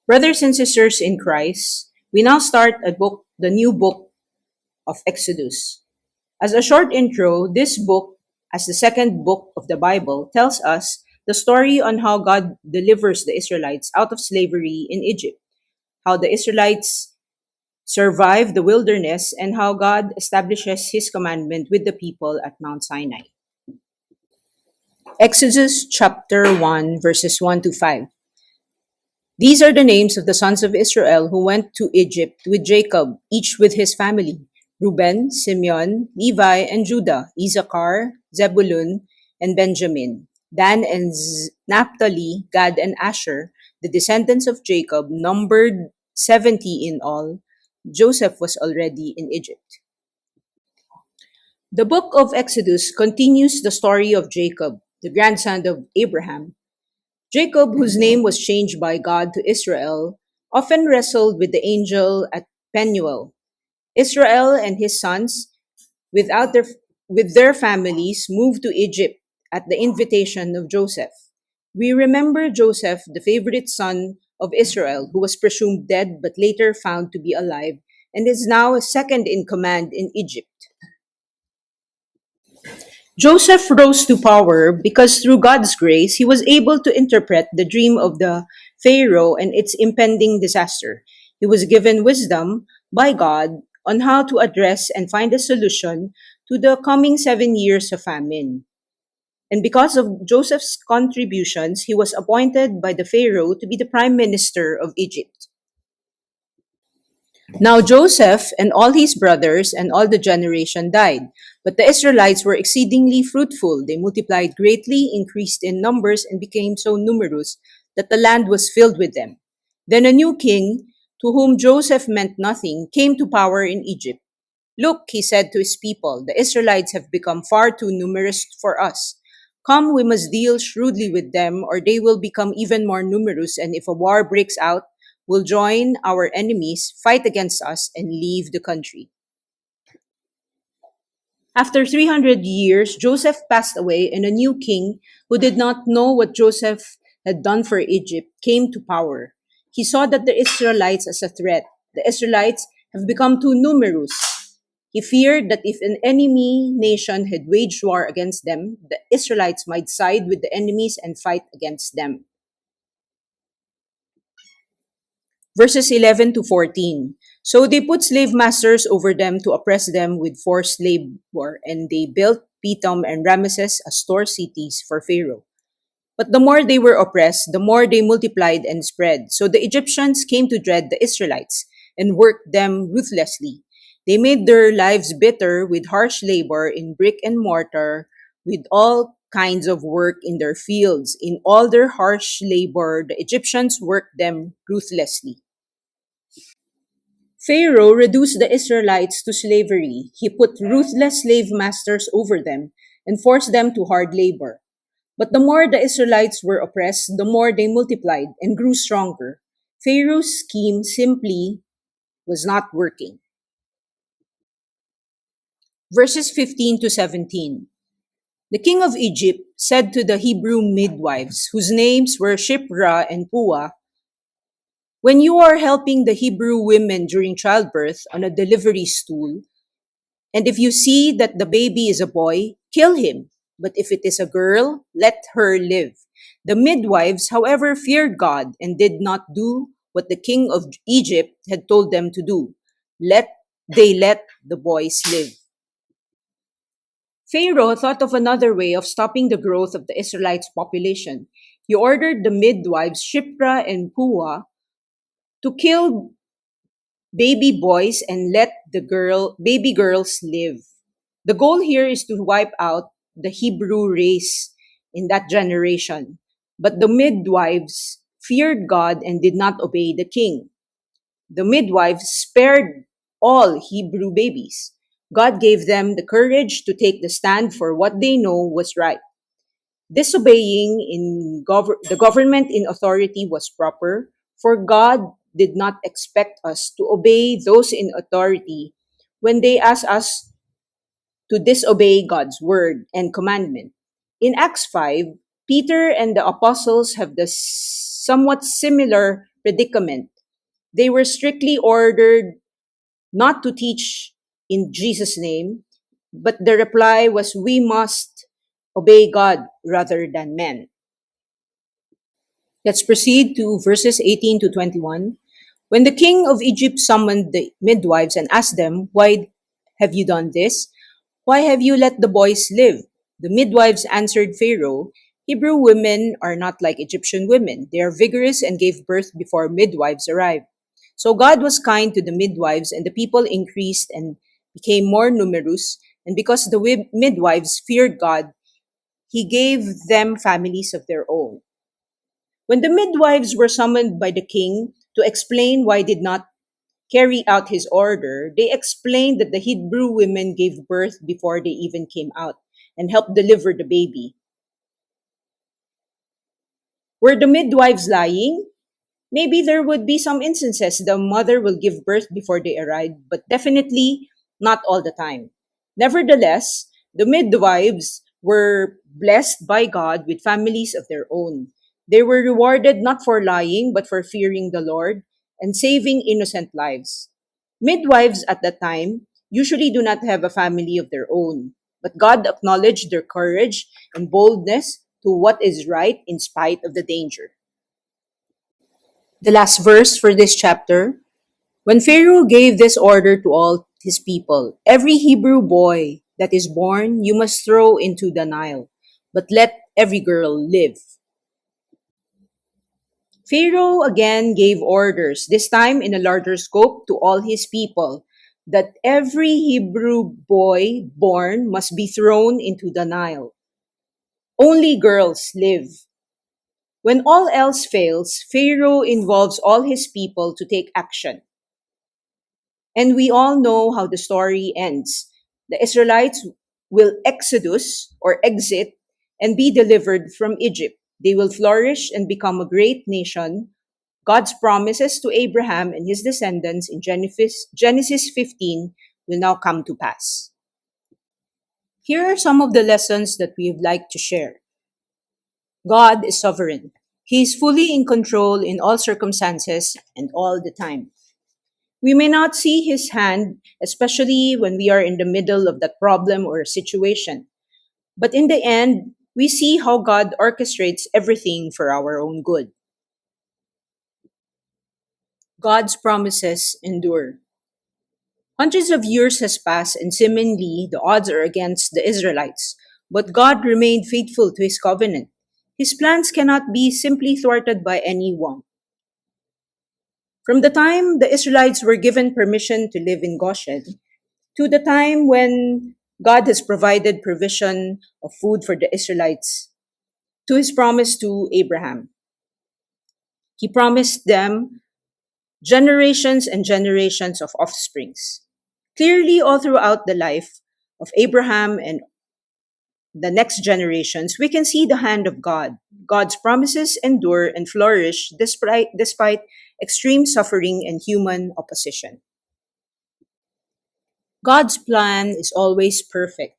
Brothers and sisters in Christ, we now start the new book of Exodus. As a short intro, this book, as the second book of the Bible, tells us the story on how God delivers the Israelites out of slavery in Egypt, how the Israelites survive the wilderness, and how God establishes his commandment with the people at Mount Sinai. Exodus chapter 1, verses 1 to 5. These are the names of the sons of Israel who went to Egypt with Jacob, each with his family: Reuben, Simeon, Levi, and Judah, Issachar, Zebulun, and Benjamin, Dan and Naphtali, Gad and Asher, the descendants of Jacob, numbered 70 in all. Joseph was already in Egypt. The book of Exodus continues the story of Jacob, the grandson of Abraham. Jacob, whose name was changed by God to Israel, often wrestled with the angel at Penuel. Israel and his sons, without their, with their families, moved to Egypt at the invitation of Joseph. We remember Joseph, the favorite son of Israel, who was presumed dead but later found to be alive and is now second in command in Egypt. Joseph rose to power because through God's grace, he was able to interpret the dream of the Pharaoh and its impending disaster. He was given wisdom by God on how to address and find a solution to the coming 7 years of famine. And because of Joseph's contributions, he was appointed by the Pharaoh to be the prime minister of Egypt. Now Joseph and all his brothers and all the generation died, but the Israelites were exceedingly fruitful. They multiplied greatly, increased in numbers, and became so numerous that the land was filled with them. Then a new king, to whom Joseph meant nothing, came to power in Egypt. Look, he said to his people, the Israelites have become far too numerous for us. Come, we must deal shrewdly with them, or they will become even more numerous, and if a war breaks out, will join our enemies, fight against us, and leave the country. After 300 years, Joseph passed away, and a new king, who did not know what Joseph had done for Egypt, came to power. He saw that the Israelites as a threat. The Israelites have become too numerous. He feared that if an enemy nation had waged war against them, the Israelites might side with the enemies and fight against them. Verses 11 to 14. So they put slave masters over them to oppress them with forced labor, and they built Pithom and Ramesses as store cities for Pharaoh. But the more they were oppressed, the more they multiplied and spread. So the Egyptians came to dread the Israelites and worked them ruthlessly. They made their lives bitter with harsh labor in brick and mortar, with all kinds of work in their fields. In all their harsh labor, the Egyptians worked them ruthlessly. Pharaoh reduced the Israelites to slavery. He put ruthless slave masters over them and forced them to hard labor. But the more the Israelites were oppressed, the more they multiplied and grew stronger. Pharaoh's scheme simply was not working. Verses 15 to 17. The king of Egypt said to the Hebrew midwives, whose names were Shiphrah and Puah, when you are helping the Hebrew women during childbirth on a delivery stool, and if you see that the baby is a boy, kill him. But if it is a girl, let her live. The midwives, however, feared God and did not do what the king of Egypt had told them to do. They let the boys live. Pharaoh thought of another way of stopping the growth of the Israelites' population. He ordered the midwives Shiphrah and Puah to kill baby boys and let the baby girls live. The goal here is to wipe out the Hebrew race in that generation. But the midwives feared God and did not obey the king. The midwives spared all Hebrew babies. God gave them the courage to take the stand for what they know was right. Disobeying the government in authority was proper, for God did not expect us to obey those in authority when they ask us to disobey God's word and commandment. In Acts 5, Peter and the apostles have the somewhat similar predicament. They were strictly ordered not to teach in Jesus' name, but the reply was, we must obey God rather than men. Let's proceed to verses 18 to 21. When the king of Egypt summoned the midwives and asked them, why have you done this? Why have you let the boys live? The midwives answered Pharaoh, Hebrew women are not like Egyptian women. They are vigorous and gave birth before midwives arrived. So God was kind to the midwives, and the people increased and became more numerous. And because the midwives feared God, he gave them families of their own. When the midwives were summoned by the king to explain why did not carry out his order, they explained that the Hebrew women gave birth before they even came out and helped deliver the baby. Were the midwives lying? Maybe there would be some instances the mother will give birth before they arrive, but definitely not all the time. Nevertheless, the midwives were blessed by God with families of their own. They were rewarded not for lying, but for fearing the Lord and saving innocent lives. Midwives at that time usually do not have a family of their own, but God acknowledged their courage and boldness to what is right in spite of the danger. The last verse for this chapter. When Pharaoh gave this order to all his people, every Hebrew boy that is born you must throw into the Nile, but let every girl live. Pharaoh again gave orders, this time in a larger scope, to all his people, that every Hebrew boy born must be thrown into the Nile. Only girls live. When all else fails, Pharaoh involves all his people to take action. And we all know how the story ends. The Israelites will exodus or exit and be delivered from Egypt. They will flourish and become a great nation. God's promises to Abraham and his descendants in Genesis 15 will now come to pass. Here are some of the lessons that we would like to share. God is sovereign. He is fully in control in all circumstances and all the time. We may not see his hand, especially when we are in the middle of that problem or situation. But in the end, we see how God orchestrates everything for our own good. God's promises endure. Hundreds of years has passed and seemingly the odds are against the Israelites, but God remained faithful to his covenant. His plans cannot be simply thwarted by anyone. From the time the Israelites were given permission to live in Goshen, to the time when God has provided provision of food for the Israelites, to his promise to Abraham. He promised them generations and generations of offsprings. Clearly, all throughout the life of Abraham and the next generations, we can see the hand of God. God's promises endure and flourish despite extreme suffering and human opposition. God's plan is always perfect.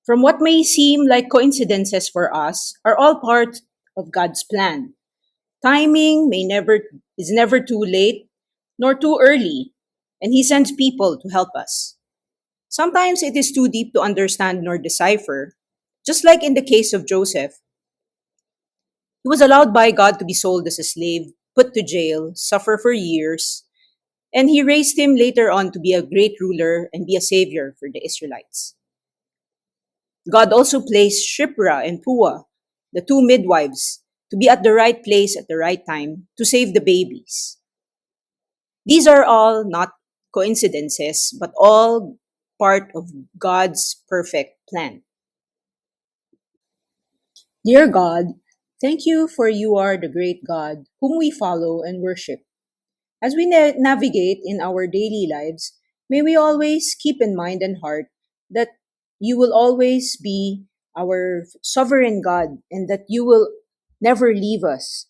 From what may seem like coincidences for us, are all part of God's plan. Timing is never too late nor too early, and he sends people to help us. Sometimes it is too deep to understand nor decipher, just like in the case of Joseph. He was allowed by God to be sold as a slave, put to jail, suffer for years, and he raised him later on to be a great ruler and be a savior for the Israelites. God also placed Shipra and Pua, the two midwives, to be at the right place at the right time to save the babies. These are all not coincidences, but all part of God's perfect plan. Dear God, thank you for you are the great God whom we follow and worship. As we navigate in our daily lives, may we always keep in mind and heart that you will always be our sovereign God and that you will never leave us.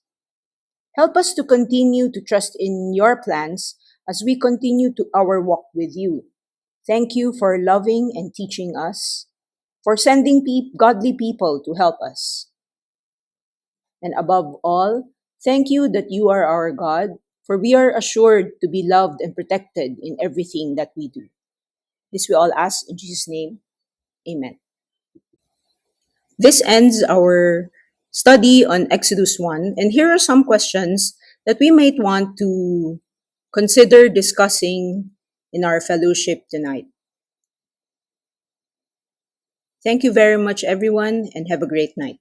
Help us to continue to trust in your plans as we continue to our walk with you. Thank you for loving and teaching us, for sending godly people to help us. And above all, Thank you that you are our God, for we are assured to be loved and protected in everything that we do. This we all ask in Jesus' name. Amen. This ends our study on Exodus 1, and here are some questions that we might want to consider discussing in our fellowship tonight. Thank you very much, everyone, and have a great night.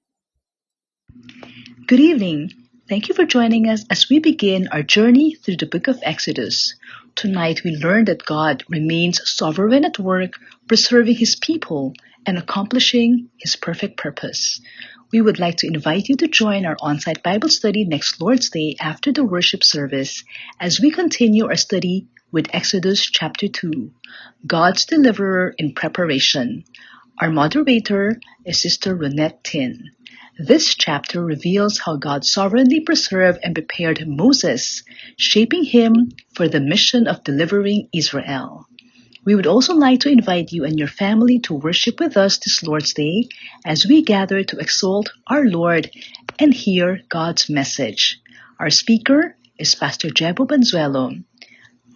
Good evening. Thank you for joining us as we begin our journey through the book of Exodus. Tonight we learn that God remains sovereign at work, preserving his people and accomplishing his perfect purpose. We would like to invite you to join our on-site Bible study next Lord's Day after the worship service as we continue our study with Exodus chapter 2, God's Deliverer in Preparation. Our moderator is Sister Ronette Tin. This chapter reveals how God sovereignly preserved and prepared Moses, shaping him for the mission of delivering Israel. We would also like to invite you and your family to worship with us this Lord's Day as we gather to exalt our Lord and hear God's message. Our speaker is Pastor Jebo Banzuelo.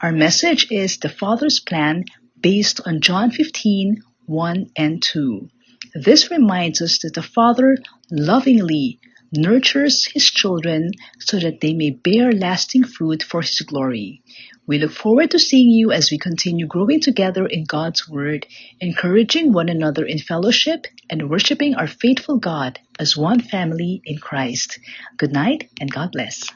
Our message is the Father's plan based on John 15:1 and 2. This reminds us that the Father lovingly nurtures his children so that they may bear lasting fruit for his glory. We look forward to seeing you as we continue growing together in God's Word, encouraging one another in fellowship and worshiping our faithful God as one family in Christ. Good night and God bless.